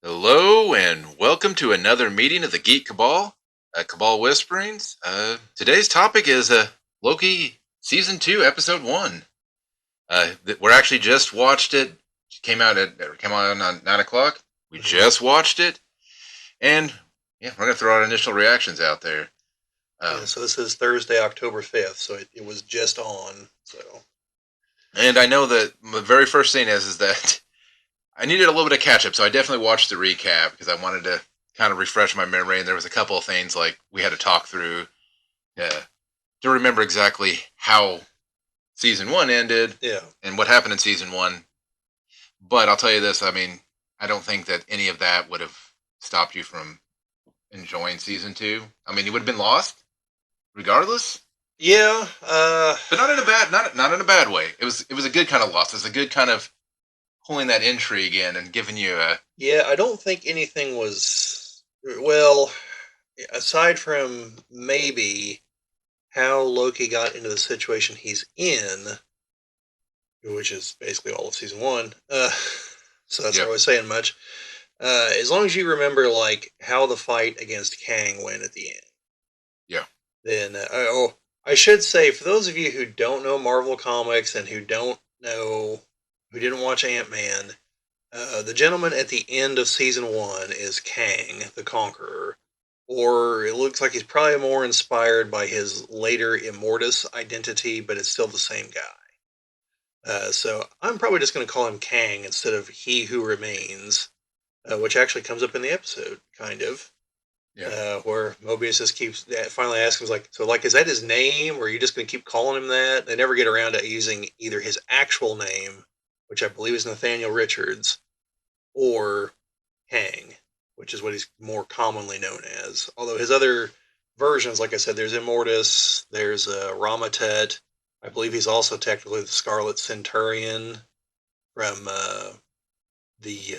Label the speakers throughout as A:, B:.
A: Hello and welcome to another meeting of the Geek Cabal, Cabal Whisperings. Today's topic is Loki Season 2, Episode 1. We're actually just watched it. Came out on 9 o'clock. We just watched it. And yeah, we're going to throw our initial reactions out there.
B: So this is Thursday, October 5th, so it was just on.
A: And I know that the very first thing is that I needed a little bit of catch up, so I definitely watched the recap because I wanted to kind of refresh my memory. And there was a couple of things like we had to talk through to remember exactly how season one ended, and what happened in season one. But I'll tell you this: I mean, I don't think that any of that would have stopped you from enjoying season two. I mean, you would have been lost regardless.
B: Yeah,
A: but not in a bad not in a bad way. It was a good kind of loss. It was a good kind of pulling that intrigue in and giving you a.
B: Yeah, I don't think anything was well, aside from maybe how Loki got into the situation he's in, which is basically all of season one. So that's not really saying much. As long as you remember, like how the fight against Kang went at the end.
A: Yeah.
B: Then, I should say, for those of you who don't know Marvel Comics and who didn't watch Ant-Man, the gentleman at the end of season one is Kang the Conqueror, or it looks like he's probably more inspired by his later Immortus identity, but it's still the same guy. So I'm probably just going to call him Kang instead of He Who Remains, which actually comes up in the episode, kind of.
A: Yeah.
B: Where Mobius just keeps finally asking, like, so, like, is that his name, or are you just going to keep calling him that? They never get around to using either his actual name, which I believe is Nathaniel Richards, or Kang, which is what he's more commonly known as. Although his other versions, like I said, there's Immortus, there's Ramatet. I believe he's also technically the Scarlet Centurion from the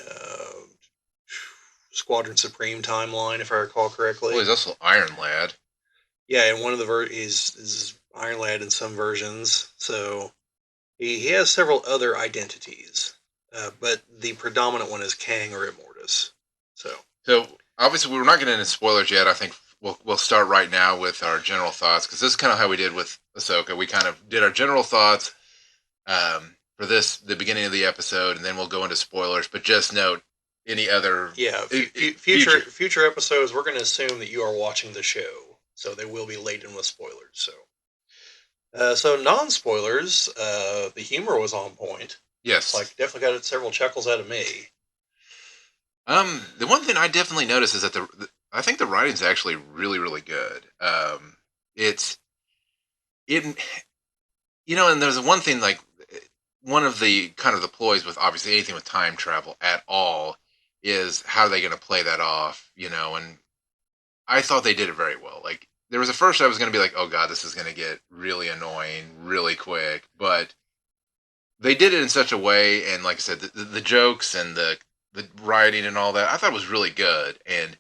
B: Squadron Supreme timeline, if I recall correctly.
A: Well, he's also Iron Lad.
B: Yeah, and one of the is Iron Lad in some versions. So he has several other identities, but the predominant one is Kang or Immortus.
A: So obviously we're not getting into spoilers yet. I think we'll start right now with our general thoughts, because this is kind of how we did with Ahsoka. We kind of did our general thoughts for the beginning of the episode, and then we'll go into spoilers. But just note any other
B: future episodes, we're going to assume that you are watching the show, so they will be laden with spoilers. So non-spoilers, the humor was on point.
A: Yes,
B: like definitely got several chuckles out of me.
A: The one thing I definitely noticed is that I think the writing's actually really, really good. It's and there's one thing, like, one of the kind of the ploys with obviously anything with time travel at all is how are they going to play that off, and I thought they did it very well. Like, there was a first I was going to be like, oh god, this is going to get really annoying really quick, but they did it in such a way, and like I said, the jokes and the writing and all that, I thought was really good. And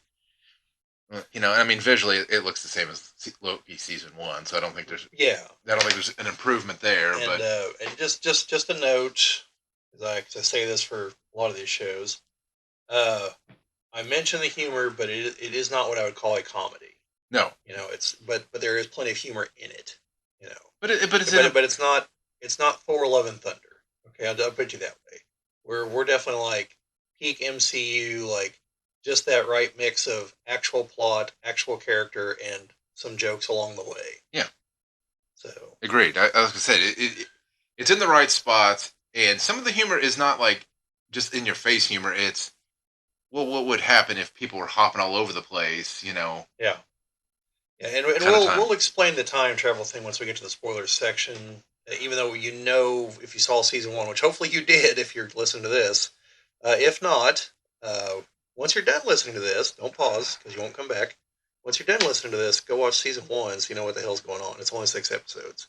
A: I mean, visually it looks the same as Loki season one, so I don't think there's an improvement there.
B: And just a note, because I say this for a lot of these shows, I mentioned the humor, but it is not what I would call a comedy.
A: No,
B: it's but there is plenty of humor in it.
A: but
B: it's not Thor: Love and Thunder. Okay, I'll put you that way. We're definitely like peak MCU, like just that right mix of actual plot, actual character, and some jokes along the way.
A: Yeah.
B: So
A: agreed. I was gonna say it's in the right spots, and some of the humor is not like just in your face humor. It's, well, what would happen if people were hopping all over the place?
B: Yeah. Yeah, and we'll explain the time travel thing once we get to the spoilers section. Even though if you saw season one, which hopefully you did if you're listening to this. If not, once you're done listening to this, don't pause because you won't come back. Once you're done listening to this, go watch season one so you know what the hell's going on. It's only 6 episodes.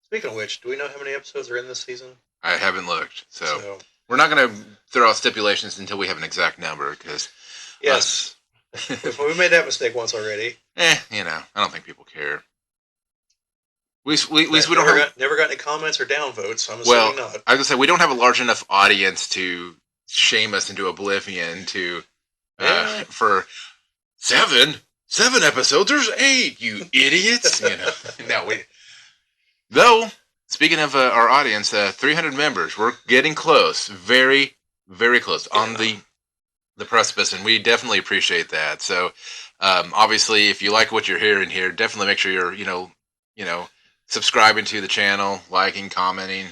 B: Speaking of which, do we know how many episodes are in this season?
A: I haven't looked, so we're not going to throw out stipulations until we have an exact number. Because
B: yes, we made that mistake once already.
A: I don't think people care. We
B: never got any comments or downvotes. So I'm assuming not.
A: I was gonna say we don't have a large enough audience to shame us into oblivion to
B: Yeah.
A: for seven episodes. There's eight, you idiots. No, we though. Speaking of our audience, 300 members. We're getting close, very, very close on
B: Yeah.
A: the precipice, and we definitely appreciate that. So, obviously, if you like what you're hearing here, definitely make sure you're you know, subscribing to the channel, liking, commenting.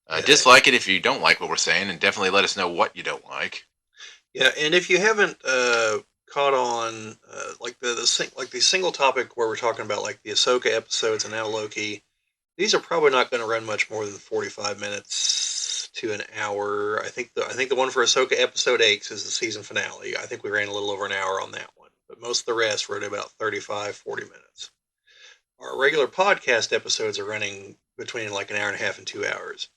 B: Yeah.
A: Dislike it if you don't like what we're saying, and definitely let us know what you don't like.
B: Yeah, and if you haven't caught on, like like the single topic where we're talking about like the Ahsoka episodes and now Loki, these are probably not going to run much more than 45 minutes to an hour. I think the one for Ahsoka episode 8 is the season finale. I think we ran a little over an hour on that one, but most of the rest were at about 35-40 minutes. Our regular podcast episodes are running between like an hour and a half and 2 hours.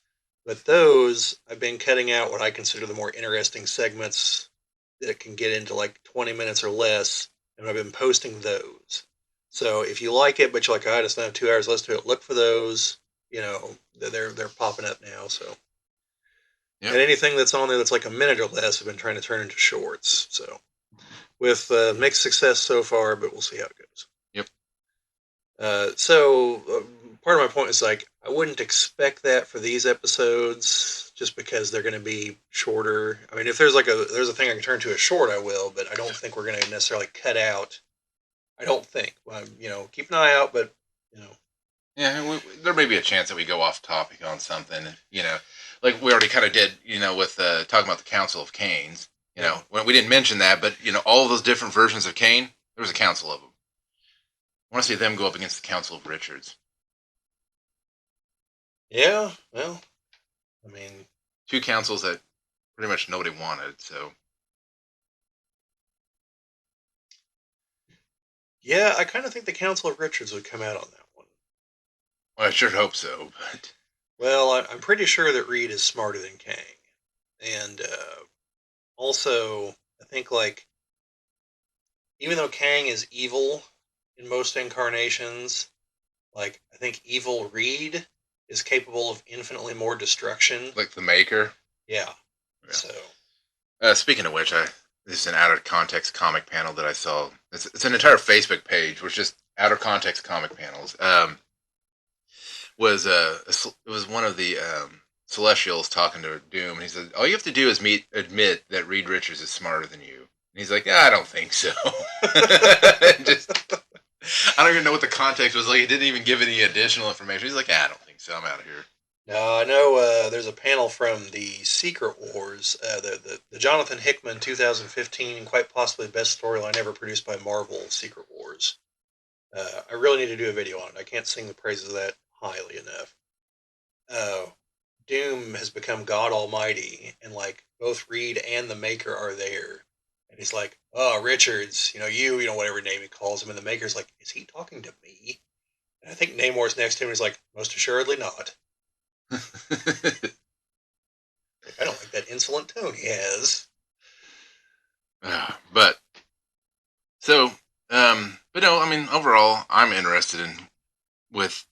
B: But those, I've been cutting out what I consider the more interesting segments that can get into like 20 minutes or less, and I've been posting those. So if you like it, but you're like, I just don't have 2 hours left to it, look for those. They're popping up now. So,
A: Yep.
B: and anything that's on there that's like a minute or less, I've been trying to turn into shorts. So with mixed success so far, but we'll see how it goes.
A: Yep.
B: So part of my point is like I wouldn't expect that for these episodes just because they're going to be shorter. I mean, if there's a thing I can turn to a short, I will, but I don't think we're going to necessarily cut out. I don't think. Keep an eye out, but you know,
A: Yeah, there may be a chance that we go off topic on something. Like we already kind of did. With talking about the Council of Canes.
B: yeah,
A: When we didn't mention that, but all of those different versions of Kane, there was a council of them. I want to see them go up against the Council of Richards.
B: yeah. Well, I mean,
A: Two councils that pretty much nobody wanted. So
B: yeah, I kind of think the Council of Richards would come out on that one.
A: well, I sure hope so. But
B: Well, I'm pretty sure that Reed is smarter than Kang, and also I think like even though Kang is evil in most incarnations, like I think evil Reed is capable of infinitely more destruction.
A: like the Maker.
B: Yeah.
A: Yeah.
B: So
A: Speaking of which, this is an out of context comic panel that I saw. It's an entire Facebook page, which just out of context comic panels. It was one of the Celestials talking to Doom, and he said, "All you have to do is admit that Reed Richards is smarter than you." And he's like, "Yeah, I don't think so." Just, I don't even know what the context was like. He didn't even give any additional information. He's like, "I don't think so. I'm out of here."
B: now I know there's a panel from the Secret Wars, the Jonathan Hickman 2015, quite possibly best storyline ever produced by Marvel, Secret Wars. I really need to do a video on it. I can't sing the praises of that highly enough. Uh, Doom has become God Almighty, and like both Reed and the Maker are there. And he's like, "Oh, Richards, whatever name he calls him." And the Maker's like, "Is he talking to me?" And I think Namor's next to him. And he's like, "Most assuredly not." Like, I don't like that insolent tone he has.
A: but so, but no, I mean, overall, I'm interested in with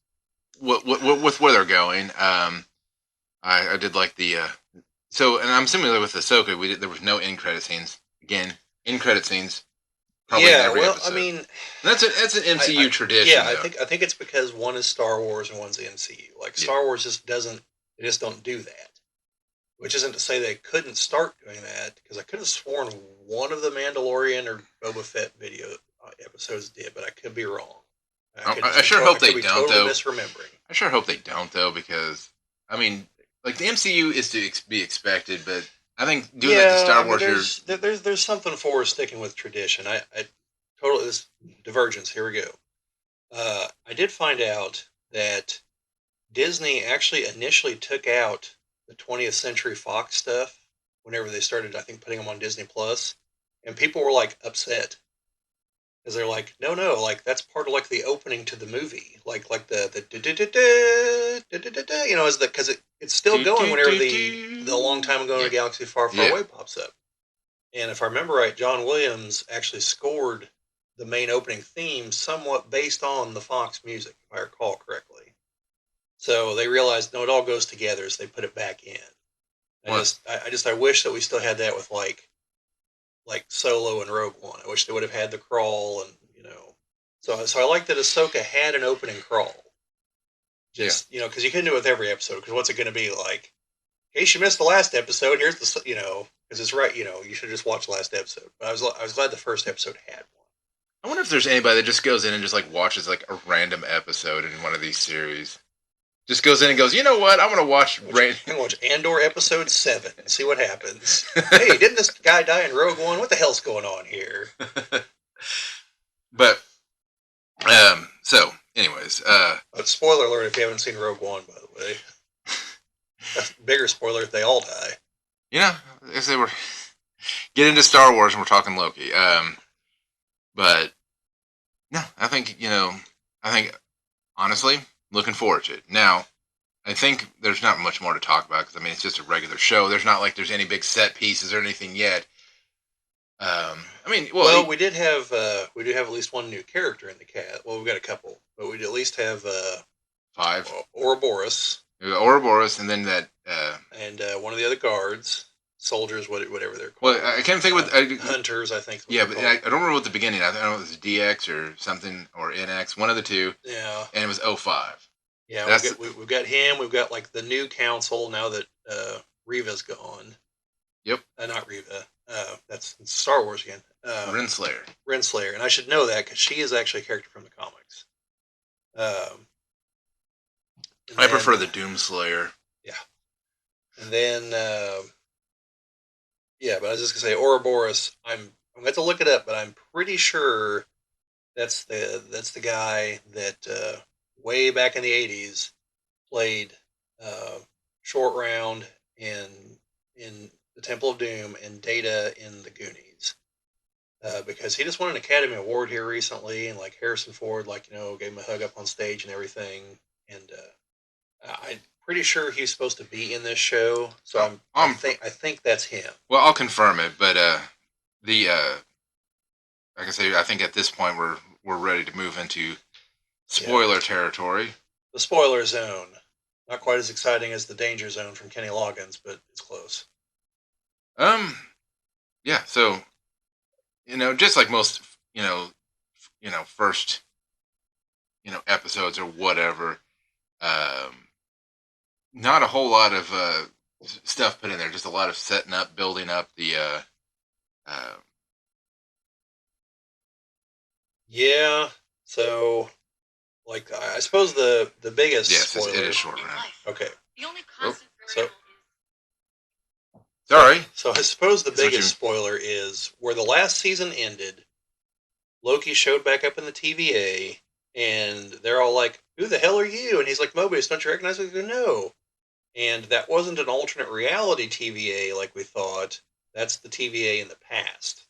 A: with where they're going. I did like the and I'm similar with Ahsoka. There was no end credit scenes. Again, end credit scenes probably in
B: Yeah,
A: every
B: well, I
A: episode.
B: mean,
A: That's an MCU
B: yeah,
A: tradition,
B: I
A: though.
B: think I think it's because one is Star Wars and one's the MCU. Like
A: Yeah.
B: Star Wars just doesn't, they just don't do that. Which isn't to say they couldn't start doing that, because I could have sworn one of the Mandalorian or Boba Fett video episodes did, but I could be wrong.
A: I sure hope
B: I could
A: they
B: be
A: don't,
B: totally
A: though.
B: misremembering.
A: I sure hope they don't, though, because I mean, like the MCU is to be expected, but I think doing that to
B: Yeah, I
A: Star
B: mean,
A: Wars, you're
B: there's something for sticking with tradition. I totally, this divergence. Here we go. I did find out that Disney actually initially took out the 20th Century Fox stuff whenever they started, I think, putting them on Disney Plus, and people were like upset because they're like, no, no, like that's part of like the opening to the movie, like the is the because it's still
A: do
B: going
A: do
B: whenever
A: do
B: the long
A: do.
B: time ago in a
A: Yeah,
B: galaxy far, far
A: yeah.
B: away pops up. And if I remember right, John Williams actually scored the main opening theme somewhat based on the Fox music, if I recall correctly. So they realized no, it all goes together, so they put it back in.
A: What?
B: I wish that we still had that with like like Solo and Rogue One. I wish they would have had the crawl, and so I like that Ahsoka had an opening crawl.
A: Yeah.
B: Just because you couldn't do it with every episode. Because what's it going to be like? In case you missed the last episode, here's because it's right. You should just watch the last episode. But I was glad the first episode had one.
A: I wonder if there's anybody that just goes in and just like watches like a random episode in one of these series. Just goes in and goes, you know what? I'm gonna watch.
B: I'm gonna watch Andor episode 7 and see what happens. Hey, didn't this guy die in Rogue One? What the hell's going on here?
A: But so anyways,
B: Spoiler alert if you haven't seen Rogue One, by the way. That's a bigger spoiler if they all die.
A: you know, as they were get into Star Wars and we're talking Loki. But no, I think honestly, looking forward to it. Now, I think there's not much more to talk about because I mean it's just a regular show. There's not like there's any big set pieces or anything yet. I mean,
B: well, we do have at least one new character in the cast. Well, we've got a couple, but we at least have
A: 5
B: Ouroboros.
A: Ouroboros, and then that
B: and one of the other guards, soldiers, whatever they're called.
A: Well, I can't think with
B: hunters. I think.
A: Yeah, but I don't remember what the beginning. I don't know if it was DX or something or NX, one of the two.
B: Yeah,
A: and it was 05.
B: Yeah, we've got him. We've got like the new council now that Reva's gone.
A: Yep.
B: Not Reva. That's Star Wars again.
A: Renslayer.
B: Renslayer, and I should know that because she is actually a character from the comics.
A: I prefer the Doomslayer.
B: Yeah. And then, but I was just gonna say Ouroboros. I'm going to look it up, but I'm pretty sure that's the guy that way back in the '80s played Short Round in the Temple of Doom and Data in the Goonies. Because he just won an Academy Award here recently, and like Harrison Ford, gave him a hug up on stage and everything. And I'm pretty sure he's supposed to be in this show, so I think that's him.
A: Well, I'll confirm it, but like I say, I think at this point we're ready to move into spoiler territory.
B: The spoiler zone, not quite as exciting as the danger zone from Kenny Loggins, but it's close.
A: Yeah. So, just like most, first, episodes or whatever. Not a whole lot of stuff put in there. Just a lot of setting up, building up the.
B: Yeah. So, like, I suppose the biggest.
A: Yes,
B: spoiler,
A: it is Short Round.
B: Okay.
C: The only constant
A: Sorry.
B: So I suppose the biggest spoiler is where the last season ended. Loki showed back up in the TVA, and they're all like, "Who the hell are you?" And he's like, "Mobius, don't you recognize me?" They go, "No." And that wasn't an alternate reality TVA like we thought. That's the TVA in the past.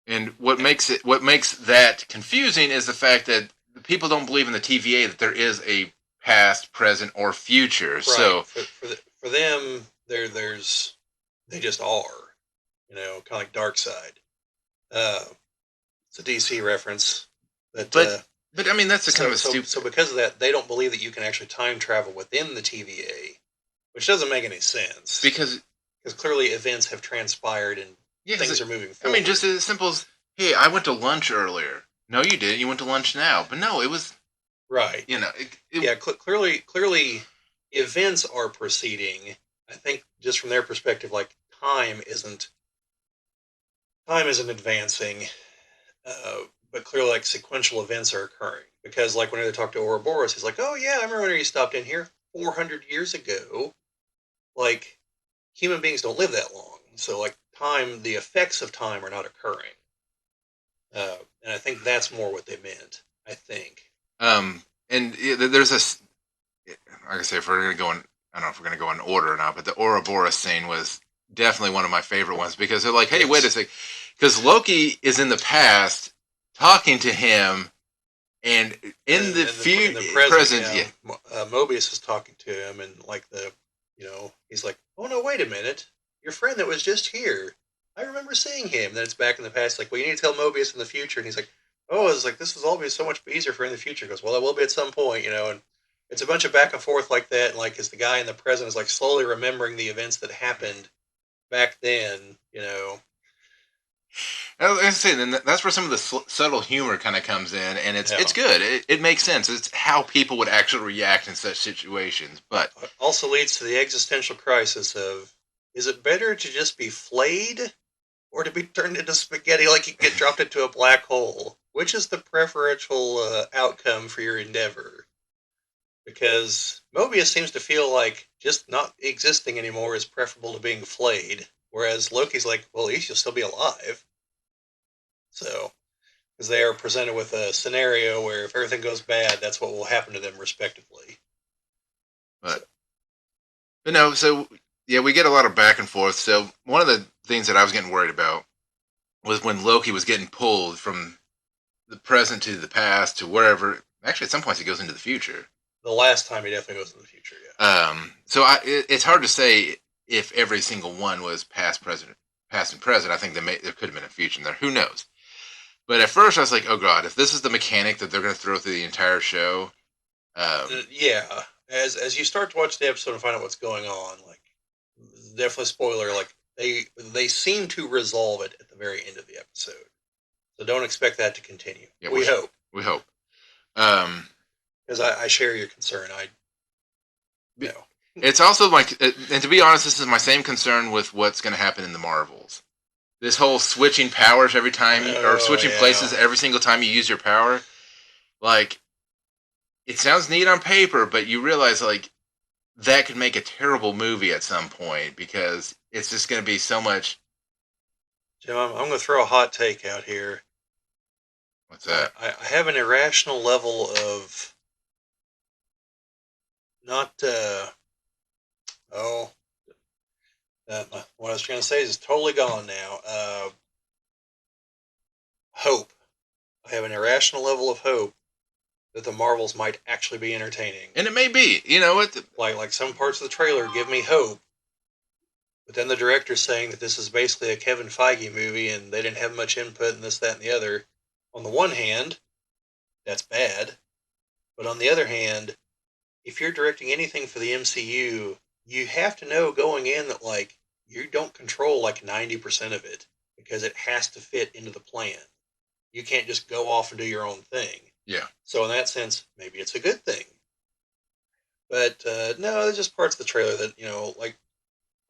A: And what makes that confusing is the fact that people don't believe in the TVA that there is a past, present, or future. Right. So
B: for them, they just are, kind of like Darkseid. It's a DC reference.
A: But I mean that's kind of a stupid.
B: So because of that, they don't believe that you can actually time travel within the TVA, which doesn't make any sense.
A: Because
B: clearly events have transpired and things are moving forward.
A: I mean, just as simple as, hey, I went to lunch earlier. No, you didn't. You went to lunch now. But no, it was
B: right. Clearly, events are proceeding. I think just from their perspective, like time isn't advancing, but clearly, like sequential events are occurring. Because, like, when they talk to Ouroboros, he's like, "Oh yeah, I remember when you stopped in here 400 years ago." Like, human beings don't live that long, so like time, the effects of time are not occurring. And I think that's more what they meant. I think.
A: And there's this, like I say, if we're going to go in, I don't know if we're going to go in order or not, but the Ouroboros scene was definitely one of my favorite ones because they're like, hey, wait a sec, because Loki is in the past talking to him, and in the present,
B: Mobius is talking to him, and like he's like, oh no, wait a minute, your friend that was just here, I remember seeing him. Then it's back in the past, like, well, you need to tell Mobius in the future, and he's like, oh, it's like this will all be so much easier for in the future. He goes, well, it will be at some point, and it's a bunch of back and forth like that, and like as the guy in the present is like slowly remembering the events that happened back then,
A: I say, and that's where some of the subtle humor kind of comes in, and it's
B: Yeah.
A: good. It makes sense. It's how people would actually react in such situations. But
B: It also leads to the existential crisis of, is it better to just be flayed or to be turned into spaghetti like you get dropped into a black hole? Which is the preferential outcome for your endeavor? Because Mobius seems to feel like just not existing anymore is preferable to being flayed, whereas Loki's like, well, at least you'll still be alive. So, because they are presented with a scenario where if everything goes bad, that's what will happen to them respectively. So,
A: but but no, so yeah, we get a lot of back and forth. So one of the things that I was getting worried about was when Loki was getting pulled from the present to the past to wherever. Actually, at some points, he goes into the future.
B: the last time he definitely goes in the future, yeah.
A: It's hard to say if every single one was past, present, past and present. I think there could have been a future in there. Who knows? But at first, I was like, oh god, if this is the mechanic that they're going to throw through the entire show,
B: Yeah, as you start to watch the episode and find out what's going on, like definitely spoiler, like they seem to resolve it at the very end of the episode. So don't expect that to continue.
A: yeah,
B: We hope,
A: we hope. Um,
B: because I share your concern. I know.
A: it's also like, and to be honest, this is my same concern with what's going to happen in the Marvels. This whole switching powers every time, or
B: Oh
A: switching
B: yeah.
A: places every single time you use your power, like it sounds neat on paper, but you realize like that could make a terrible movie at some point because it's just going to be so much.
B: Jim, I'm going to throw a hot take out here.
A: What's
B: I,
A: that?
B: I have an irrational level of not oh what I was trying to say is totally gone now. Hope. I have an irrational level of hope that the Marvels might actually be entertaining.
A: And it may be, you know what?
B: Like some parts of the trailer give me hope, but then the director's saying that this is basically a Kevin Feige movie and they didn't have much input in this, that, and the other. On the one hand, that's bad, but on the other hand, if you're directing anything for the MCU, you have to know going in that like you don't control like 90% of it because it has to fit into the plan. You can't just go off and do your own thing.
A: Yeah,
B: So in that sense, maybe it's a good thing. But no, there's just parts of the trailer that like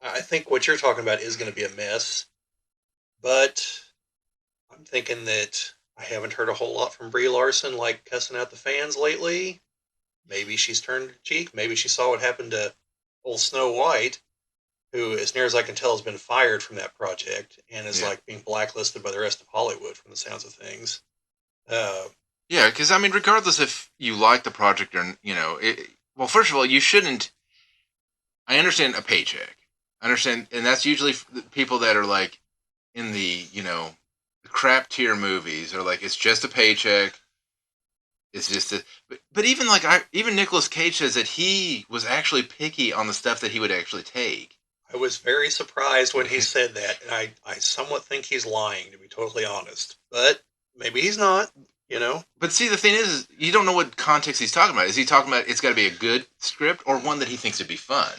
B: I think what you're talking about is going to be a mess. But I'm thinking that I haven't heard a whole lot from Brie Larson like cussing out the fans lately. Maybe she's turned her cheek. Maybe she saw what happened to old Snow White, who, as near as I can tell, has been fired from that project and is
A: yeah,
B: like being blacklisted by the rest of Hollywood from the sounds of things. Uh,
A: yeah. Because I mean, regardless if you like the project or well, first of all, you shouldn't. I understand a paycheck. I understand, and that's usually people that are like in the the crap tier movies are like it's just a paycheck. It's just a, but even like even Nicolas Cage says that he was actually picky on the stuff that he would actually take.
B: I was very surprised when he said that, and I somewhat think he's lying, to be totally honest. But maybe he's not, you know?
A: But see, the thing is, you don't know what context he's talking about. Is he talking about it's got to be a good script or one that he thinks would be fun?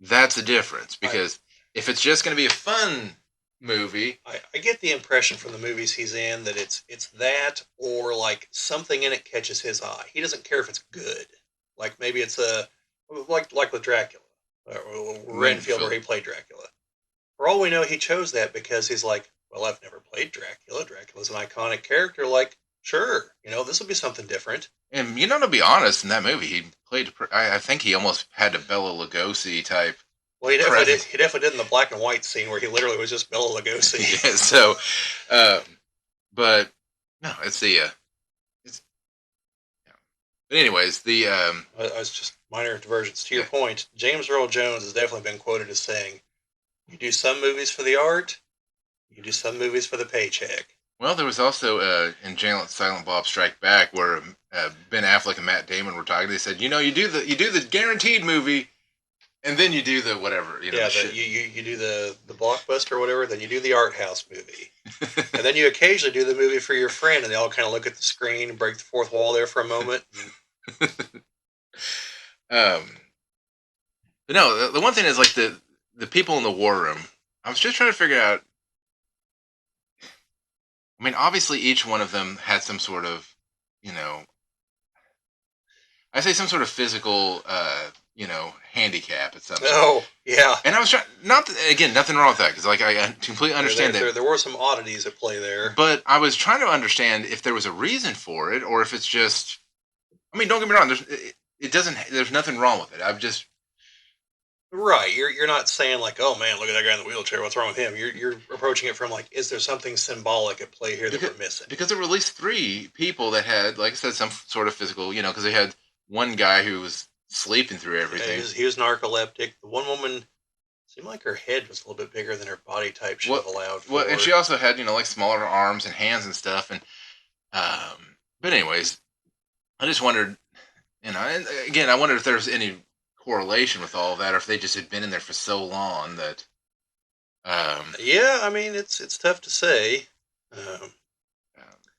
A: That's the difference.
B: I,
A: Because if it's just going to be a fun movie,
B: I get the impression from the movies he's in that it's that or like something in it catches his eye. He doesn't care if it's good. Like maybe it's a like with Dracula, or Renfield, where
A: Renfield.
B: he played Dracula. For all we know, he chose that because he's like, well, I've never played Dracula. Dracula's an iconic character. Like, sure, this will be something different.
A: And to be honest, in that movie, he played. I think he almost had a Bela Lugosi type
B: Well, he definitely did.
A: presence.
B: He definitely did in the black and white scene where he literally was just Bela Lugosi.
A: Yeah. So, um, but no, it's the. It's, yeah. But anyways, the
B: I was just minor diversions. To your
A: yeah.
B: point, James Earl Jones has definitely been quoted as saying, "You do some movies for the art, you do some movies for the paycheck."
A: Well, there was also in Silent Bob Strike Back where Ben Affleck and Matt Damon were talking. They said, you do the guaranteed movie, and then you do the whatever,
B: Yeah,
A: the shit.
B: you do the blockbuster or whatever, then you do the art house movie, and then you occasionally do the movie for your friend, and they all kind of look at the screen and break the fourth wall there for a moment.
A: um, but no, the one thing is like the people in the war room. I was just trying to figure out I mean, obviously, each one of them had some sort of, you know, I say some sort of physical, handicap at some sort.
B: Oh, yeah.
A: And I was trying, again, nothing wrong with that because, like, I completely
B: Yeah,
A: understand that.
B: there were some oddities at play there.
A: But I was trying to understand if there was a reason for it, or if it's just. I mean, don't get me wrong. It doesn't. There's nothing wrong with it. I'm just
B: Right. You're not saying like, oh man, look at that guy in the wheelchair. What's wrong with him? You're approaching it from like, is there something symbolic at play here that
A: because
B: we're missing?
A: because there were at least three people that had, like I said, some sort of physical. Because they had one guy who was sleeping through
B: Yeah,
A: everything.
B: he was narcoleptic. The one woman seemed like her head was a little bit bigger than her body type should
A: What?
B: have allowed
A: Well, and she
B: for.
A: also had like smaller arms and hands and stuff. And but anyways, I just wondered, and again, I wondered if there was any correlation with all of that, or if they just had been in there for so long that. Um,
B: Yeah, I mean it's tough to say. Um,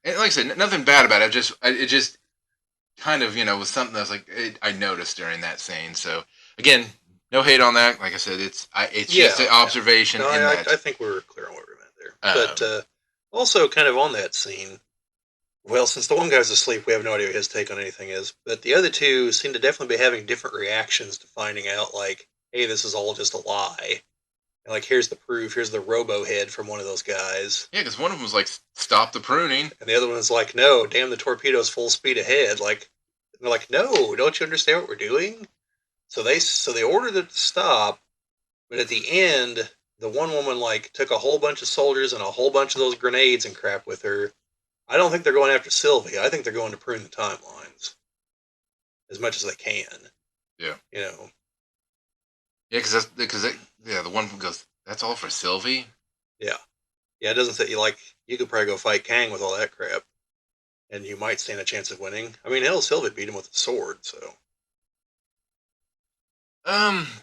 A: and like I said, nothing bad about it. It just kind of was something that was like I noticed during that scene. So again, no hate on that. Like I said, it's just
B: yeah,
A: an
B: yeah.
A: observation
B: No,
A: in
B: I
A: that.
B: think we were clear on what we meant there. But
A: Um,
B: also, kind of on that scene, well, since the one guy's asleep, we have no idea what his take on anything is. But the other two seem to definitely be having different reactions to finding out, like, hey, this is all just a lie. And, like, here's the proof. Here's the robo head from one of those guys.
A: yeah, because one of them was like, "Stop the pruning."
B: And the other one's like, no, damn, the torpedo's full speed ahead. Like, they're like, no, don't you understand what we're doing? So they ordered it to stop, but at the end, the one woman like took a whole bunch of soldiers and a whole bunch of those grenades and crap with her. I don't think they're going after Sylvie. I think they're going to prune the timelines as much as they can.
A: Yeah,
B: You know,
A: yeah, because yeah, the one goes, "That's all for Sylvie."
B: yeah, yeah. It doesn't say you like you could probably go fight Kang with all that crap, and you might stand a chance of winning. I mean, hell, Sylvie beat him with a sword, so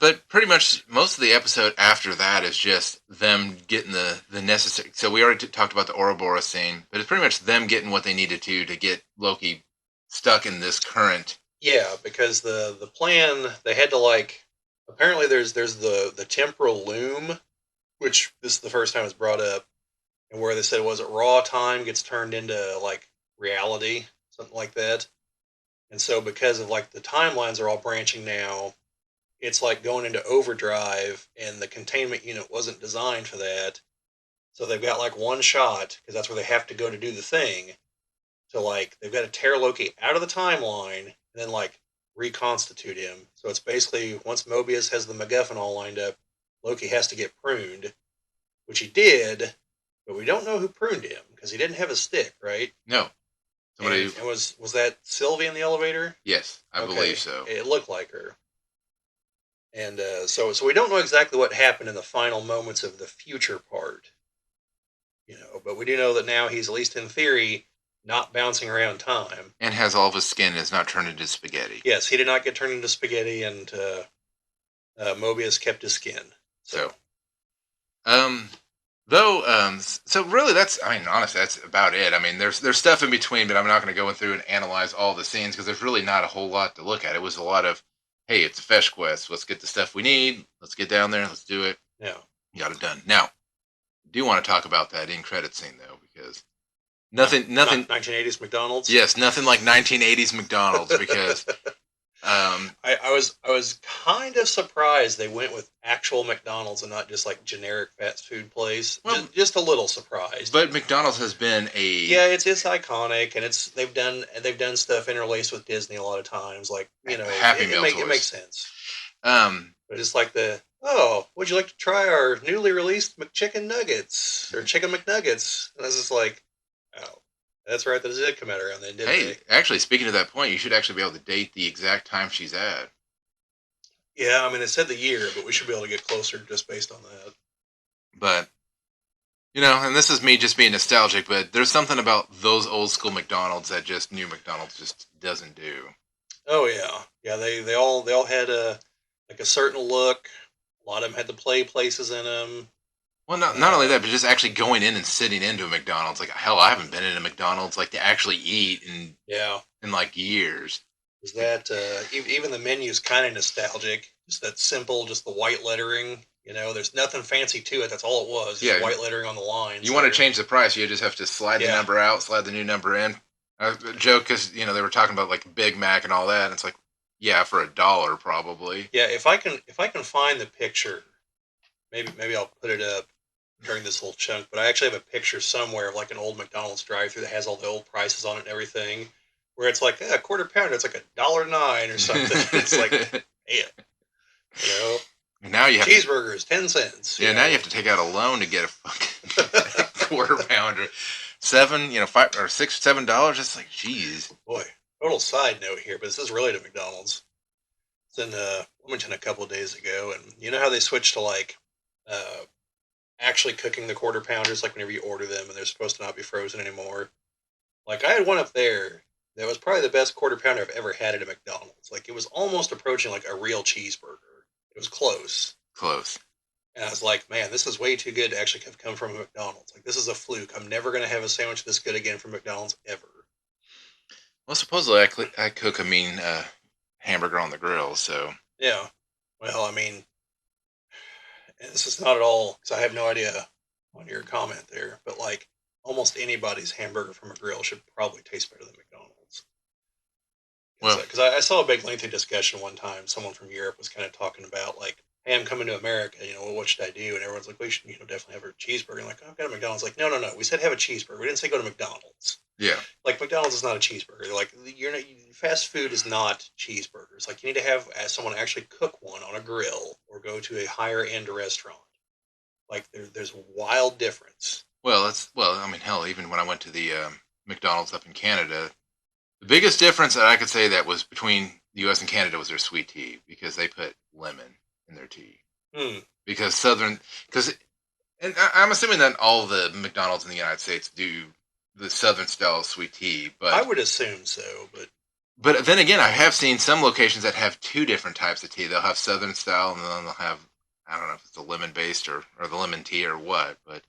A: But pretty much most of the episode after that is just them getting the necessary. So we already talked about the Ouroboros scene, but it's pretty much them getting what they needed to get Loki stuck in this current.
B: yeah. Because the plan they had to like apparently there's the temporal loom, which this is the first time it's brought up, and where they said was it raw time gets turned into like reality, something like that. And so because of like the timelines are all branching now, it's like going into overdrive, and the containment unit wasn't designed for that. So they've got like one shot because that's where they have to go to do the thing. So like they've got to tear Loki out of the timeline and then like reconstitute him. So it's basically once Mobius has the MacGuffin all lined up, Loki has to get pruned, which he did, but we don't know who pruned him because he didn't have a stick, right?
A: No,
B: And
A: somebody.
B: it was that Sylvie in the elevator?
A: Yes, I believe
B: Okay,
A: so.
B: it looked like her. And so we don't know exactly what happened in the final moments of the future part, but we do know that now he's at least in theory not bouncing around time.
A: And has all of his skin and is not turned into spaghetti.
B: Yes, he did not get turned into spaghetti, and Mobius kept his skin.
A: So,
B: So
A: um, so really, I mean, honestly, that's about it. I mean, there's stuff in between, but I'm not going to go through and analyze all the scenes because there's really not a whole lot to look at. It was a lot of, hey, it's a fetch quest. Let's get the stuff we need. Let's get down there. Let's do it.
B: yeah,
A: Got it done. Now, I do want to talk about that in credit scene though, because nothing.
B: 1980s McDonald's.
A: Yes, nothing like 1980s McDonald's because
B: I was kind of surprised they went with actual McDonald's and not just like generic fast food place.
A: well,
B: Just a little surprised.
A: but McDonald's has been a
B: Yeah, it's iconic, and they've done stuff interlaced with Disney a lot of times. Like
A: Happy Meal
B: it makes
A: toys.
B: sense.
A: Um,
B: But it's like would you like to try our newly released McChicken Nuggets or Chicken McNuggets? And I was just like, oh, that's right, that did come out around then, didn't
A: hey,
B: they?
A: actually, speaking of that point, you should actually be able to date the exact time she's at.
B: Yeah, I mean, it said the year, but we should be able to get closer just based on that.
A: But and this is me just being nostalgic, but there's something about those old school McDonald's that just new McDonald's just doesn't do.
B: Oh yeah, yeah. They all had a like a certain look. A lot of them had the play places in them.
A: Well, not only that, but just actually going in and sitting into a McDonald's. Like hell, I haven't been in a McDonald's like to actually eat
B: Yeah,
A: in like years.
B: is that even the menu's kind of nostalgic? Just that simple, just the white lettering. There's nothing fancy to it. That's all it was, just
A: Yeah,
B: white lettering on the lines
A: you want to
B: there.
A: change the price, you just have to slide the
B: Yeah,
A: number out, slide the new number in. A joke because they were talking about like Big Mac and all that, and it's like, yeah, for $1 probably.
B: yeah. If I can find the picture, maybe I'll put it up during this whole chunk. But I actually have a picture somewhere of like an old McDonald's drive-through that has all the old prices on it and everything, where it's like a quarter pounder, it's like $1.09 or something. It's like, man, you know,
A: now you have to,
B: cheeseburgers 10 cents.
A: yeah, now you have to take out a loan to get a fucking quarter pounder. 5 or 6, $7. It's like, geez.
B: Boy, total side note here, but this is related to McDonald's. It's in Wilmington a couple of days ago, and you know how they switched to like uh, actually cooking the quarter pounders, like whenever you order them, and they're supposed to not be frozen anymore. Like I had one up there that was probably the best quarter pounder I've ever had at a McDonald's. Like it was almost approaching like a real cheeseburger. It was close.
A: Close.
B: And I was like, man, this is way too good to actually have come from a McDonald's. Like this is a fluke. I'm never gonna have a sandwich this good again from McDonald's ever.
A: Well, supposedly I cook a mean hamburger on the grill, so.
B: Yeah. Well, I mean, and this is not at all because I have no idea on your comment there, but like almost anybody's hamburger from a grill should probably taste better than McDonald's.
A: Well,
B: Because I saw a big lengthy discussion one time. Someone from Europe was kind of talking about like, "Hey, I'm coming to America. What should I do?" And everyone's like, "We should, definitely have a cheeseburger." And like, "Oh, I've got a McDonald's." Like, no, no, no. We said have a cheeseburger. We didn't say go to McDonald's.
A: yeah.
B: Like McDonald's is not a cheeseburger. Like you're not, fast food is not cheeseburgers. Like you need to have someone actually cook one on a grill or go to a higher end restaurant. Like there's a wild difference.
A: Well, I mean, hell, even when I went to the McDonald's up in Canada, the biggest difference that I could say that was between the U.S. and Canada was their sweet tea because they put lemon in their tea.
B: Hmm.
A: Because because, and I'm assuming that all the McDonald's in the United States do the Southern style sweet tea,
B: I
A: but
B: would assume so, but
A: then again, I have seen some locations that have two different types of tea. They'll have Southern style, and then they'll have, I don't know if it's a lemon based or the lemon tea or what, but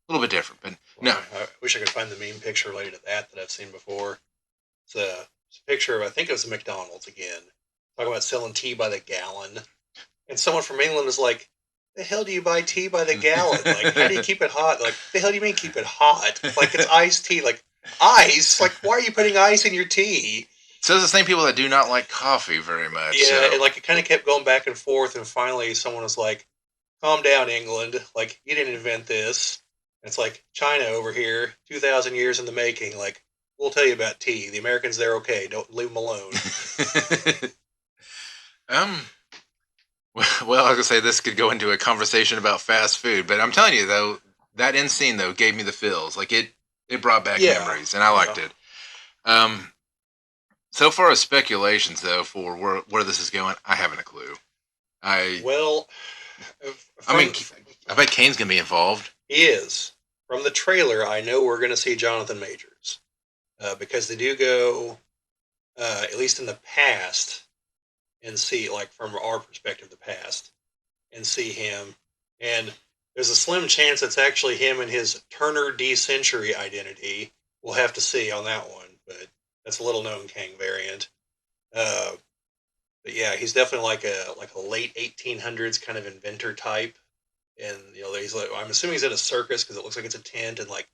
A: a little bit different. But
B: well,
A: no,
B: I wish I could find the meme picture related to that I've seen before. It's a picture of I think it was a McDonald's again, talking about selling tea by the gallon, and someone from England was like, "The hell do you buy tea by the gallon? Like, how do you keep it hot? Like, the hell do you mean keep it hot? Like it's iced tea. Like ice? Like why are you putting ice in your tea?"
A: so the same people that do not like coffee very much.
B: Yeah,
A: So
B: and like it kind of kept going back and forth, and finally someone was like, "Calm down, England. Like you didn't invent this." And it's like China over here, 2,000 years in the making. Like we'll tell you about tea. The Americans, they're okay. Don't leave them alone.
A: um, well, I was gonna say this could go into a conversation about fast food, but I'm telling you though, that end scene though gave me the feels. Like it brought back
B: Yeah,
A: memories, and I liked
B: yeah.
A: it. Um, so far as speculations though for where this is going, I haven't a clue. I
B: Well,
A: I mean,
B: from
A: I bet Kane's gonna be involved.
B: he is from the trailer. I know we're going to see Jonathan Majors because they do go at least in the past and see like from our perspective the past and see him and there's a slim chance it's actually him and his Turner D Century identity. We'll have to see on that one, but that's a little known Kang variant. Uh, but yeah, he's definitely like a late 1800s kind of inventor type, and he's like I'm assuming he's in a circus because it looks like it's a tent, and like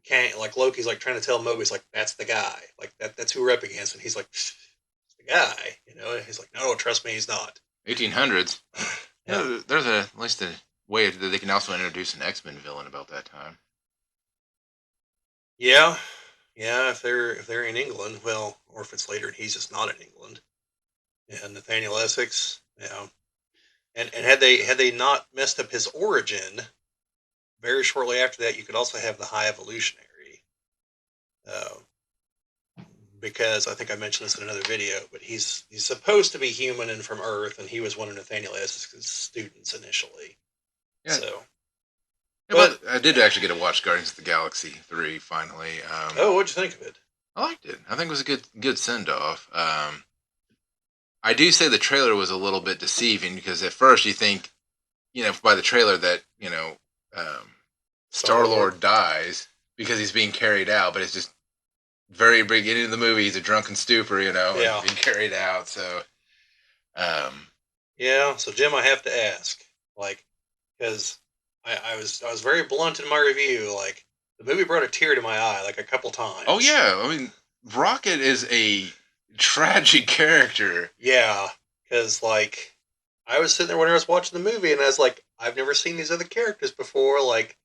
B: can't like Loki's like trying to tell Mobius like that's the guy, like that's who we're up against, and he's like it's the guy, and he's like no, trust me, he's not.
A: 1800s.
B: Yeah,
A: There's at least a way that they can also introduce an X-Men villain about that time.
B: yeah, yeah. If they're in England, well, or if it's later and he's just not in England. Yeah, Nathaniel Essex. Yeah, and had they not messed up his origin, very shortly after that, you could also have the High Evolutionary. Uh, because I think I mentioned this in another video, but he's supposed to be human and from Earth, and he was one of Nathaniel Essex's students initially.
A: Yeah,
B: So,
A: yeah,
B: but
A: but I did actually get to watch Guardians of the Galaxy 3 finally.
B: oh, what'd you think of it?
A: I liked it. I think it was a good send off. I do say the trailer was a little bit deceiving because at first you think, by the trailer that
B: Star
A: Star
B: Lord.
A: Lord dies because he's being carried out, but it's just very beginning of the movie. He's a drunken stupor, and
B: Yeah,
A: being carried out. So, um,
B: yeah. So Jim, I have to ask, Like, because I was very blunt in my review. Like, the movie brought a tear to my eye like a couple
A: Oh
B: times.
A: yeah, I mean, Rocket is a tragic character.
B: Yeah, because like I was sitting there when I was watching the movie, and I was like, I've never seen these other characters before. Like,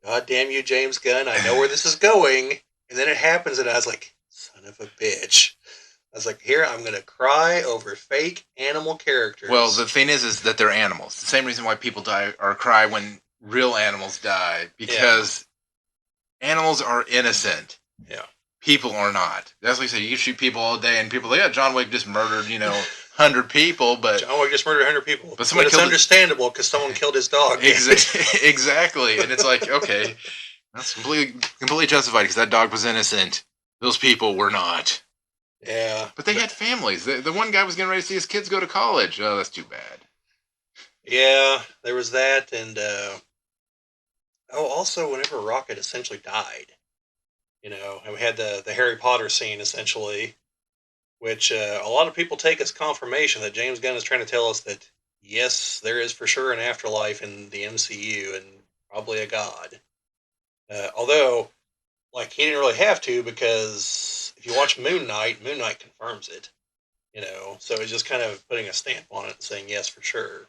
B: God damn you, James Gunn! I know where this is going. And then it happens, and I was like, son of a bitch. I was like, here, I'm gonna cry over fake animal
A: Well,
B: characters.
A: the thing is that they're animals. The same reason why people die or cry when real animals die,
B: Yeah,
A: because animals are innocent.
B: yeah.
A: People are not. That's like I said. You can shoot people all day, and people are like, yeah, John Wick just murdered 100 people, but
B: John Wick just murdered 100 people, but
A: somebody
B: it's
A: killed it.
B: understandable because someone killed his dog. Damn it.
A: Exactly, and it's like, okay, that's completely justified because that dog was innocent. Those people were not.
B: Yeah,
A: But they
B: but
A: had families. The one guy was getting ready to see his kids go to college. Oh, that's too bad.
B: yeah, there was that, and oh, also whenever Rocket essentially died, and we had the Harry Potter scene essentially, which a lot of people take as confirmation that James Gunn is trying to tell us that yes, there is for sure an afterlife in the MCU and probably a god. Although, like, he didn't really have to because if you watch Moon Knight, Moon Knight confirms it. So he's just kind of putting a stamp on it and saying yes for sure.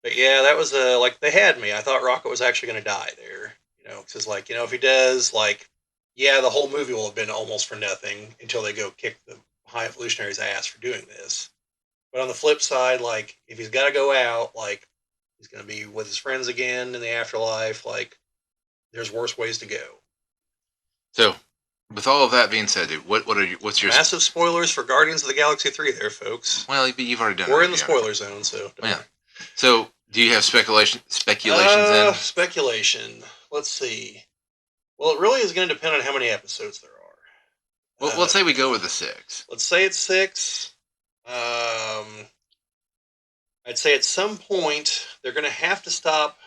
B: But yeah, that was like they had me. I thought Rocket was actually going to die there. Because like if he does, like, yeah, the whole movie will have been almost for nothing until they go kick the High Evolutionary's ass for doing this. But on the flip side, like if he's got to go out, like he's going to be with his friends again in the afterlife. Like there's worse ways to go.
A: So, with all of that being said, dude, what's your
B: Massive spoilers for Guardians of the Galaxy 3 there, folks.
A: well? You've already done a
B: We're in the
A: review on it.
B: spoiler zone, so don't
A: Yeah.
B: worry.
A: So, do you have speculations in?
B: Speculation. Let's see. Well, it really is going to depend on how many episodes there
A: Well,
B: are.
A: let's say we go with the six.
B: Let's say it's six. Um, I'd say at some point they're going to have to stop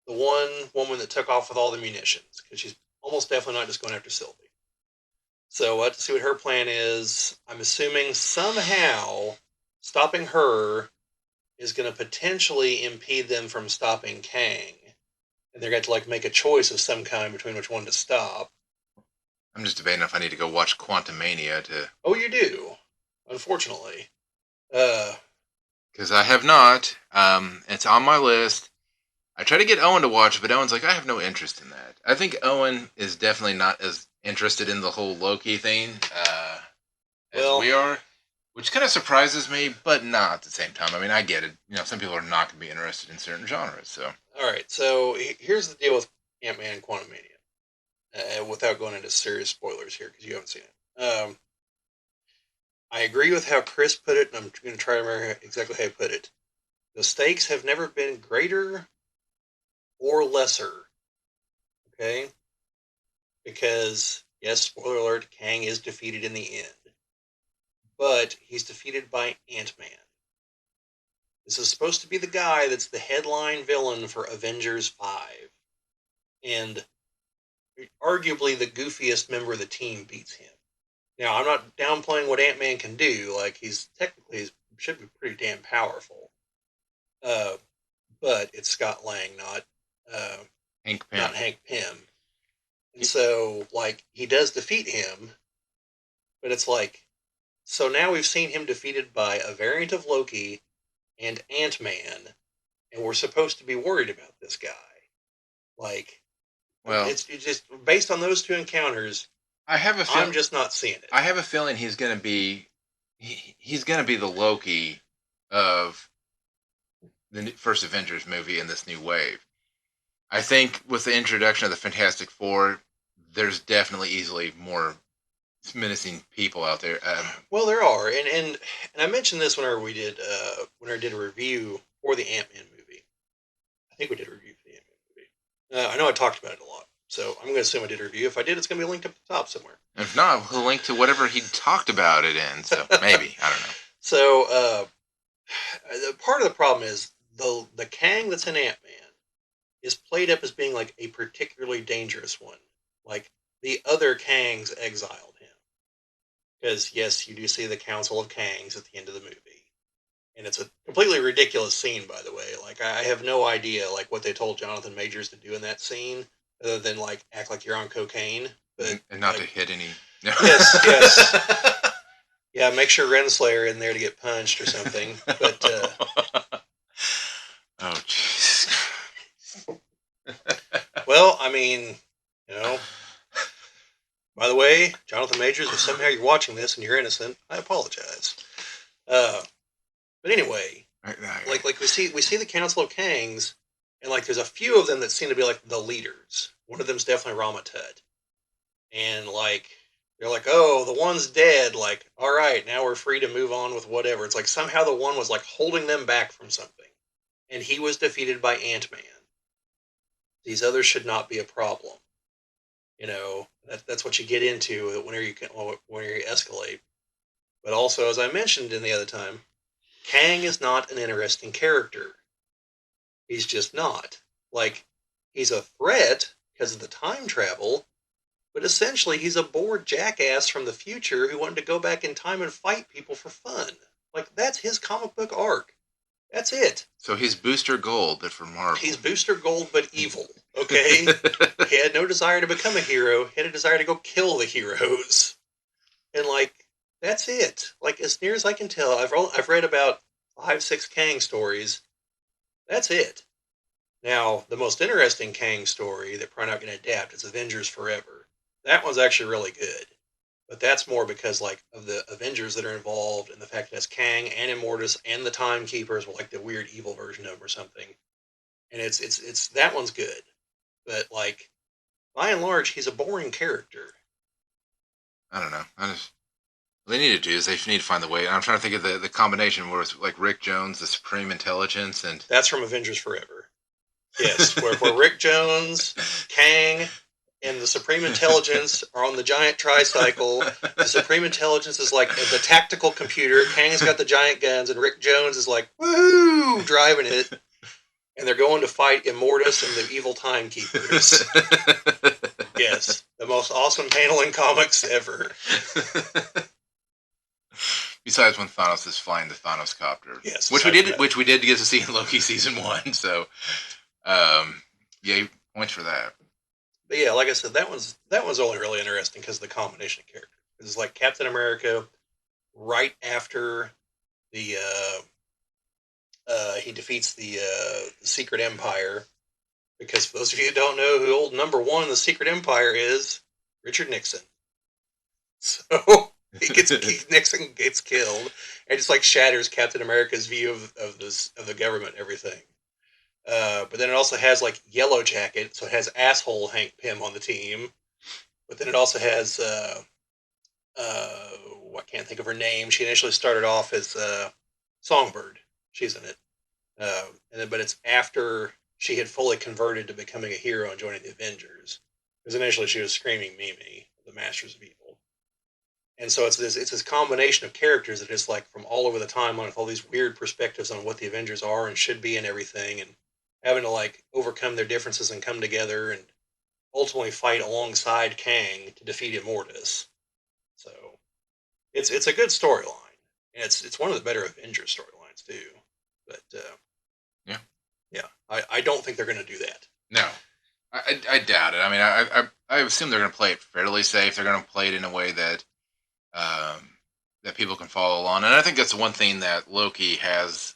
B: the one woman that took off with all the munitions because she's almost definitely not just going after Sylvie. So let's see what her plan is. I'm assuming somehow stopping her is going to potentially impede them from stopping Kang, and they're going to like make a choice of some kind between which one to stop.
A: I'm just debating if I need to go watch Quantumania to
B: Oh, you do, unfortunately. Uh,
A: because I have not. It's on my list. I try to get Owen to watch it, but Owen's like, I have no interest in that. I think Owen is definitely not as interested in the whole Loki thing as
B: well,
A: we are, which kind of surprises me, but not at the same time. I mean, I get it. Some people are not going to be interested in certain genres, so.
B: all right. So here's the deal with Ant Man and Quantumania. Without going into serious spoilers here because you haven't seen it. I agree with how Chris put it, and I'm going to try to remember exactly how he put it. The stakes have never been greater or lesser. Okay, because yes, spoiler alert: Kang is defeated in the end, but he's defeated by Ant-Man. This is supposed to be the guy that's the headline villain for Avengers 5, and arguably the goofiest member of the team beats him. Now, I'm not downplaying what Ant Man can do. Like he's technically should be pretty damn powerful. Uh, but it's Scott Lang, uh,
A: Hank Pym.
B: not Hank Pym. And so, like, he does defeat him, but it's like, so now we've seen him defeated by a variant of Loki and Ant Man, and we're supposed to be worried about this guy. Like,
A: Well,
B: it's just based on those two encounters.
A: I have a feel.
B: I'm just not seeing it.
A: I have a feeling he's gonna be the Loki of the first Avengers movie in this new wave. I think with the introduction of the Fantastic Four, there's definitely easily more menacing people out there.
B: Well, there are, and I mentioned this whenever I did a review for the Ant Man movie. I think we did a review for the Ant Man movie. I know I talked about it a lot, so I'm going to assume I did a review. If I did, it's going to be linked up at the top somewhere.
A: If not, we'll link to whatever he talked about it in. So maybe I don't know.
B: So part of the problem is the Kang that's in Ant Man is played up as being like a particularly dangerous one. Like the other Kangs exiled him because yes, you do see the Council of Kangs at the end of the movie. And it's a completely ridiculous scene, by the way. Like, I have no idea, like, what they told Jonathan Majors to do in that scene, other than, like, act like you're on cocaine. But,
A: And not to
B: like,
A: hit any.
B: yes, yes. Yeah, make sure Renslayer in there to get punched or something. But,
A: Oh, jeez.
B: well, I mean, you know, by the way, Jonathan Majors, if somehow you're watching this and you're innocent, I apologize. Uh, but anyway, like we see the Council of Kangs, and like there's a few of them that seem to be like the leaders. One of them's definitely Rama Tut, and like they're like, oh, the one's dead. Like, all right, now we're free to move on with whatever. It's like somehow the one was like holding them back from something, and he was defeated by Ant-Man. These others should not be a problem. That's what you get into whenever you escalate. But also, as I mentioned in the other time, Kang is not an interesting character. He's just not. Like, he's a threat because of the time travel, but essentially he's a bored jackass from the future who wanted to go back in time and fight people for fun. Like, that's his comic book arc. That's it.
A: So he's Booster Gold, but for Marvel.
B: He's Booster Gold, but evil. Okay? He had no desire to become a hero. He had a desire to go kill the heroes. And, like, that's it. Like, as near as I can tell, I've read about 5, 6 Kang stories. That's it. Now, the most interesting Kang story that probably not going to adapt is Avengers Forever. That one's actually really good. But that's more because, like, of the Avengers that are involved and the fact that it's Kang and Immortus and the Timekeepers, well, like the weird evil version of them or something. And it's that one's good. But, like, by and large, he's a boring character.
A: I don't know. What they need to do is they need to find the way. I'm trying to think of the combination where it's like Rick Jones, the Supreme Intelligence, and
B: That's from Avengers Forever. Yes, where Rick Jones, Kang, and the Supreme Intelligence are on the giant tricycle. The Supreme Intelligence is like the tactical computer. Kang's got the giant guns, and Rick Jones is like, woo, driving it. And they're going to fight Immortus and the evil Timekeepers. Yes, the most awesome panel in comics ever.
A: Besides when Thanos is flying the Thanos copter,
B: yes,
A: which we did get to see in Loki season 1. So, yay, points for that.
B: But yeah, like I said, that one's only really interesting because of the combination of characters. It's like Captain America, right after the he defeats the Secret Empire. Because for those of you who don't know who old number one in the Secret Empire is, Richard Nixon. So Nixon gets killed, and just like shatters Captain America's view of the government and everything. But then it also has like Yellow Jacket, so it has asshole Hank Pym on the team. But then it also has I can't think of her name. She initially started off as Songbird. She's in it, but it's after she had fully converted to becoming a hero and joining the Avengers. Because initially she was screaming Mimi, the Masters of Evil. And so it's this combination of characters that is like from all over the timeline with all these weird perspectives on what the Avengers are and should be and everything, and having to like overcome their differences and come together and ultimately fight alongside Kang to defeat Immortus. So it's a good storyline, and it's one of the better Avengers storylines too. But
A: yeah,
B: yeah, I don't think they're going to do that.
A: No, I doubt it. I mean, I assume they're going to play it fairly safe. They're going to play it in a way that that people can follow along. And I think that's one thing that Loki has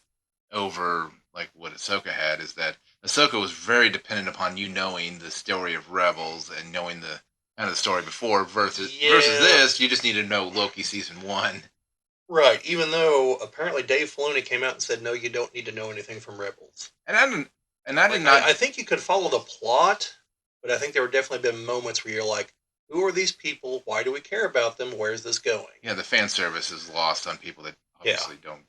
A: over like what Ahsoka had, is that Ahsoka was very dependent upon you knowing the story of Rebels and knowing the kind of the story before versus this. You just need to know Loki season 1.
B: Right. Even though apparently Dave Filoni came out and said, no, you don't need to know anything from Rebels.
A: And I did not.
B: I think you could follow the plot, but I think there would definitely been moments where you're like, who are these people? Why do we care about them? Where's this going?
A: Yeah, the fan service is lost on people that obviously don't.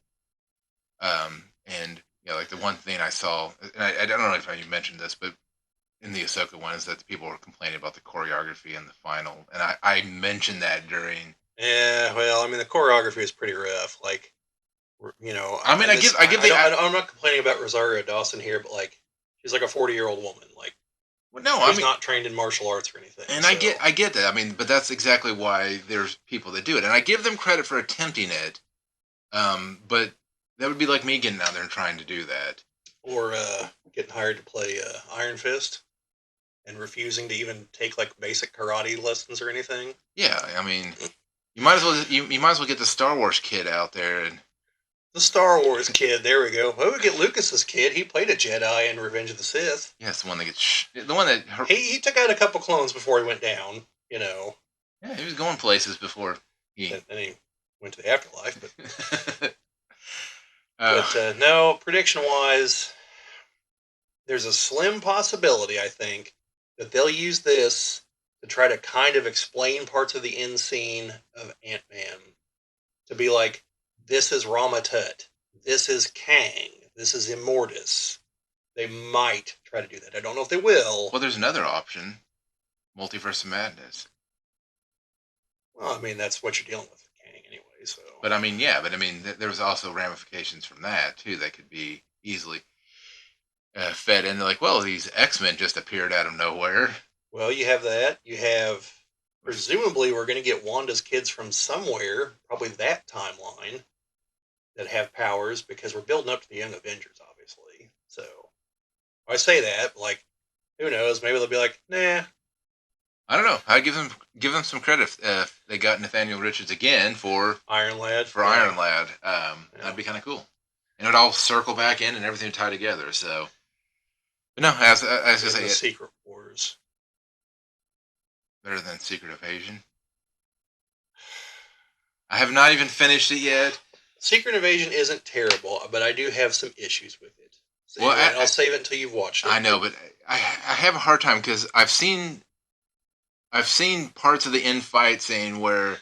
A: And yeah, like the one thing I saw, and I don't know if you mentioned this, but in the Ahsoka one is that the people were complaining about the choreography in the final, and I mentioned that during.
B: Yeah, well, I mean the choreography is pretty rough. Like,
A: I mean,
B: I'm not complaining about Rosario Dawson here, but like, she's like a 40-year-old woman. Like,
A: well, no,
B: she's not trained in martial arts or anything.
A: And so. I get that. I mean, but that's exactly why there's people that do it, and I give them credit for attempting it. But that would be like me getting out there and trying to do that.
B: Or getting hired to play Iron Fist and refusing to even take like basic karate lessons or anything.
A: Yeah, I mean, you might as well get the Star Wars kid out there and
B: The Star Wars kid, there we go. Well, we get Lucas's kid. He played a Jedi in Revenge of the Sith.
A: yes, the one that gets the one that
B: He took out a couple clones before he went down, you know.
A: yeah, he was going places before he.
B: Then he went to the afterlife.
A: uh,
B: But no, prediction wise, there's a slim possibility, I think, that they'll use this to try to kind of explain parts of the end scene of Ant-Man. To be like, this is Rama Tut, this is Kang, this is Immortus. They might try to do that. I don't know if they will.
A: well, there's another option, Multiverse of Madness.
B: Well, I mean, that's what you're dealing with Kang anyway, so.
A: But I mean, yeah, but I mean, there was also ramifications from that too that could be easily fed in. Like, well, these X-Men just appeared out of nowhere.
B: Well, you have that. You have, presumably, we're going to get Wanda's kids from somewhere, probably that timeline, that have powers because we're building up to the Young Avengers, obviously. So I say that, like, who knows? Maybe they'll be like, nah.
A: I don't know. I'd give them some credit if they got Nathaniel Richards again for
B: Iron Lad.
A: Iron Lad.
B: Yeah.
A: That'd be kind of cool, and it'd all circle back in and everything would tie together. So, but no, as I say,
B: The Secret Wars.
A: Better than Secret Invasion. I have not even finished it yet.
B: Secret Invasion isn't terrible, but I do have some issues with it. So
A: Well,
B: I'll save it until you've watched it.
A: I know, but I have a hard time because I've seen parts of the end fight scene where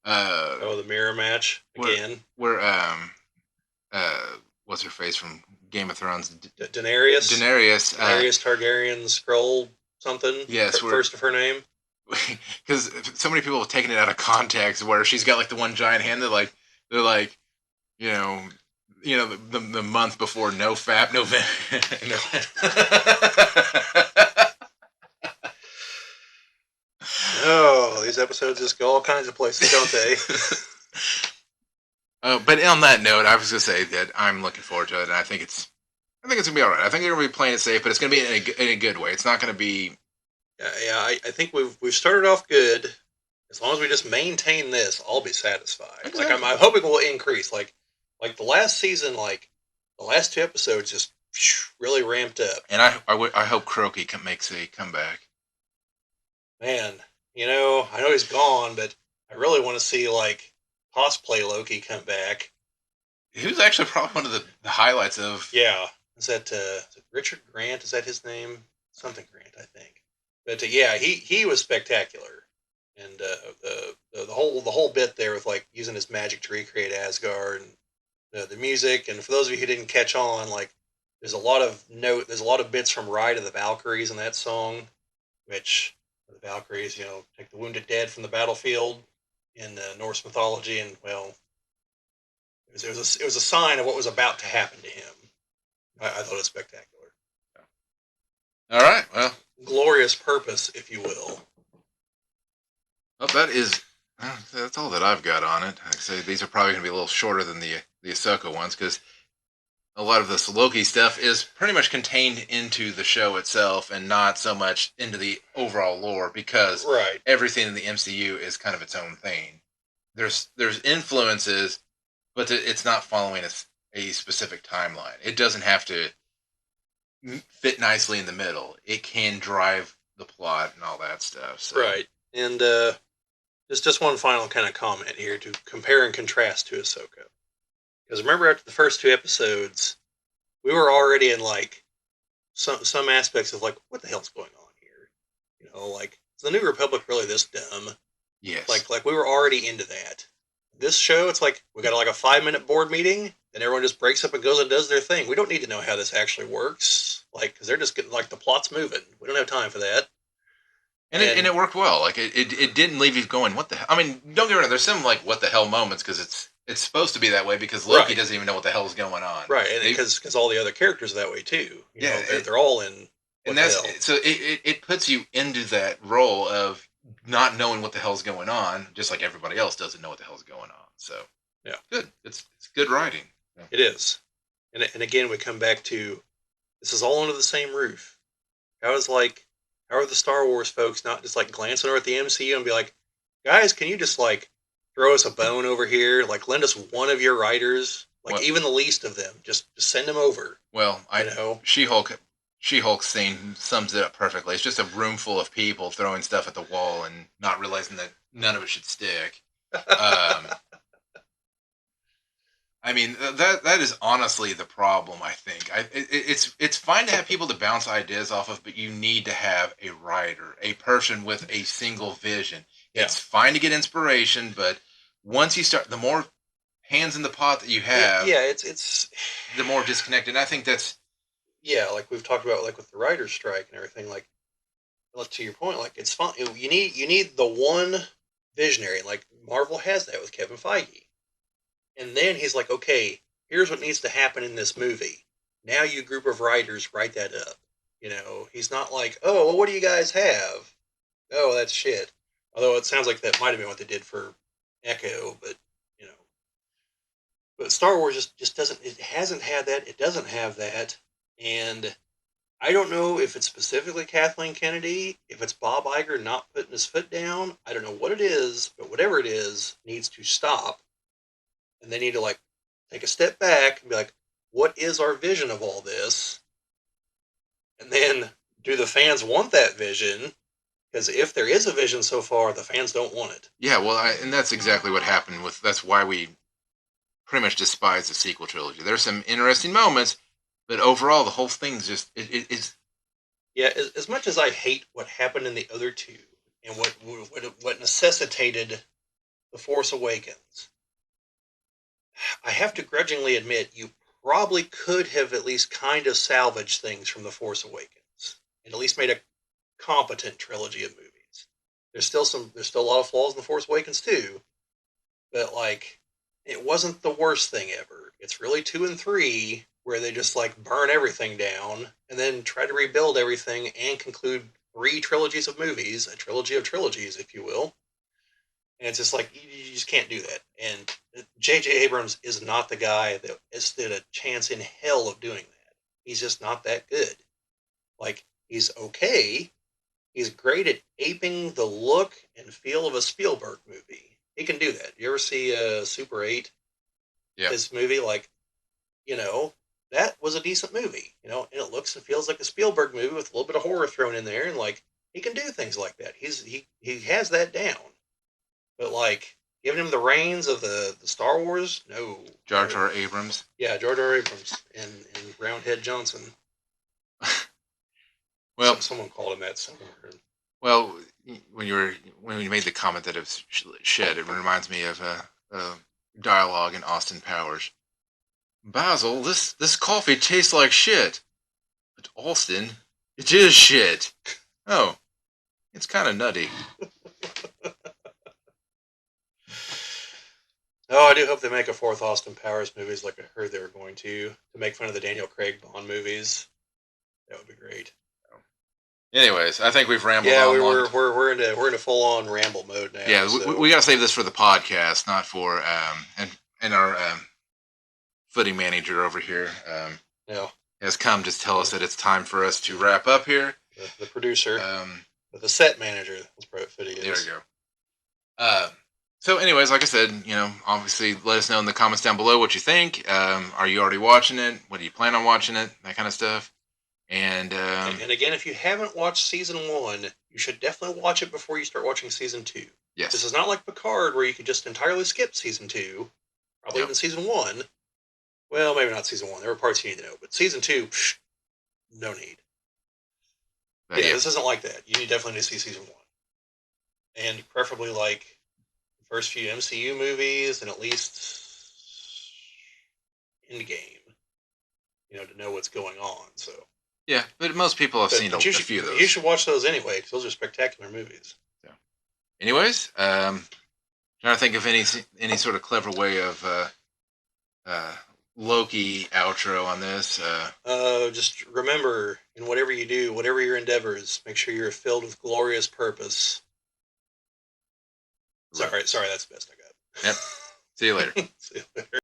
B: the mirror match again.
A: where what's her face from Game of Thrones?
B: Daenerys.
A: Daenerys
B: Targaryen Scroll something.
A: Yes,
B: first of her name.
A: Because so many people have taken it out of context where she's got like the one giant hand that they're like, you know the month before no fap no.
B: Oh, these episodes just go all kinds of places, don't they?
A: But on that note, I was gonna say that I'm looking forward to it, and I think it's gonna be all right. I think they're gonna be playing it safe, but it's gonna be in a good way. It's not gonna be.
B: Yeah, I think we've started off good. As long as we just maintain this, I'll be satisfied.
A: Exactly.
B: Like I'm hoping we'll increase. Like the last season, like the last 2 episodes just really ramped up.
A: And I hope Croaky makes a comeback.
B: Man, I know he's gone, but I really want to see like cosplay Loki come back.
A: He was actually probably one of the highlights of.
B: Yeah, is that Richard Grant? Is that his name? Something Grant, I think. But yeah, he was spectacular, and the whole bit there with like using his magic to recreate Asgard and the music. And for those of you who didn't catch on, like there's a lot of bits from Ride of the Valkyries in that song, which the Valkyries, take the wounded dead from the battlefield in Norse mythology, and well, it was a sign of what was about to happen to him. I thought it was spectacular.
A: All right, well,
B: glorious purpose, if you will.
A: Well, that's all that I've got on it. I'd say these are probably going to be a little shorter than the Ahsoka ones because a lot of this Loki stuff is pretty much contained into the show itself and not so much into the overall lore because everything in the MCU is kind of its own thing. There's influences, but it's not following a specific timeline. It doesn't have to fit nicely in the middle. It can drive the plot and all that stuff. So.
B: Right. And just one final kind of comment here to compare and contrast to Ahsoka. Because remember, after the first 2 episodes, we were already in like some aspects of like, what the hell's going on here? Like, is the New Republic really this dumb?
A: Yes.
B: Like we were already into that. This show, it's like we got like a 5-minute board meeting, and everyone just breaks up and goes and does their thing. We don't need to know how this actually works, like, because they're just getting like the plot's moving. We don't have time for that.
A: And it worked well. Like it didn't leave you going, what the hell? I mean, don't get me wrong. There's some like what the hell moments because it's supposed to be that way because Loki doesn't even know what the hell is going on.
B: Right, and because all the other characters are that way too. They're all in.
A: And that's so it puts you into that role of not knowing what the hell's going on, just like everybody else doesn't know what the hell's going on. So
B: yeah,
A: good. It's good writing. Yeah.
B: It is. And again, we come back to this is all under the same roof. How is like, how are the Star Wars folks not just like glancing over at the MCU and be like, guys, can you just like throw us a bone over here? Like, lend us one of your writers, like
A: Well,
B: even the least of them. Just send them over.
A: well,
B: You
A: I
B: know?
A: She-Hulk scene sums it up perfectly. It's just a room full of people throwing stuff at the wall and not realizing that none of it should stick. Um, I mean, that is honestly the problem. I think it's fine to have people to bounce ideas off of, but you need to have a writer, a person with a single vision.
B: Yeah.
A: It's fine to get inspiration, but once you start, the more hands in the pot that you have,
B: Yeah. It's
A: the more disconnected. And I think that's
B: yeah. Like we've talked about, like with the writers' strike and everything. Like to your point, like it's fine. You need the one visionary. Like Marvel has that with Kevin Feige. And then he's like, okay, here's what needs to happen in this movie. Now you group of writers write that up. You know, he's not like, oh, well, what do you guys have? Oh, that's shit. Although it sounds like that might have been what they did for Echo, but you know, but Star Wars just doesn't. It hasn't had that. It doesn't have that, and I don't know if it's specifically Kathleen Kennedy, if it's Bob Iger not putting his foot down. I don't know what it is, but whatever it is needs to stop, and they need to like take a step back and be like, what is our vision of all this? And then, do the fans want that vision? Because if there is a vision so far, the fans don't want it.
A: yeah. Well, and that's exactly what happened with. That's why we pretty much despise the sequel trilogy. There's some interesting moments, but overall, the whole thing's just it's
B: Yeah, as much as I hate what happened in the other two and what necessitated the Force Awakens, I have to grudgingly admit you probably could have at least kind of salvaged things from the Force Awakens and at least made a competent trilogy of movies. There's still a lot of flaws in the Force Awakens too, but like it wasn't the worst thing ever. It's really two and three where they just like burn everything down and then try to rebuild everything and conclude three trilogies of movies, a trilogy of trilogies, if you will. And it's just like you just can't do that. And J.J. Abrams is not the guy that stood a chance in hell of doing that. He's just not that good. Like he's okay. He's great at aping the look and feel of a Spielberg movie. He can do that. You ever see Super 8?
A: yeah.
B: His movie, like, you know, that was a decent movie, you know, and it looks and feels like a Spielberg movie with a little bit of horror thrown in there, and like he can do things like that. He has that down. But like giving him the reins of the Star Wars, no,
A: Jar
B: no.
A: Jar Abrams.
B: Yeah, George R. Abrams and Roundhead Johnson.
A: Well,
B: Someone called him that somewhere.
A: well, when you made the comment that it's shed, it reminds me of a dialogue in Austin Powers. Basil, this coffee tastes like shit. But Austin, it is shit. Oh, it's kind of nutty.
B: Oh, I do hope they make a fourth Austin Powers movies like I heard they were going to make fun of the Daniel Craig Bond movies. That would be great.
A: Anyways, I think we've rambled
B: Yeah,
A: on long.
B: we're into full on ramble mode now.
A: Yeah,
B: So
A: we got to save this for the podcast, not for and our footing manager over here
B: no,
A: has come to tell us that it's time for us to wrap up here.
B: the producer,
A: Um,
B: the set manager. That's probably what it
A: there
B: is.
A: we go. So, anyways, like I said, obviously, let us know in the comments down below what you think. Are you already watching it? What do you plan on watching it? That kind of stuff. And
B: And again, if you haven't watched season one, you should definitely watch it before you start watching season two. This
A: yes,
B: is not like Picard where you could just entirely skip season two, probably
A: yep.
B: even season one. Well, maybe not season one. There were parts you need to know, but season two, no need.
A: But
B: Yeah,
A: yeah,
B: this isn't like that. You definitely need to see season one, and preferably like the first few MCU movies and at least Endgame, to know what's going on. So,
A: yeah. But most people have seen
B: but
A: a few of
B: you
A: those.
B: should watch those anyway because those are spectacular movies.
A: So, anyways, trying to think of any sort of clever way of uh, Loki outro on this.
B: Just remember, in whatever you do, whatever your endeavors, make sure you're filled with glorious purpose.
A: Right.
B: Sorry, that's the best I got.
A: Yep. See you later.
B: See you later.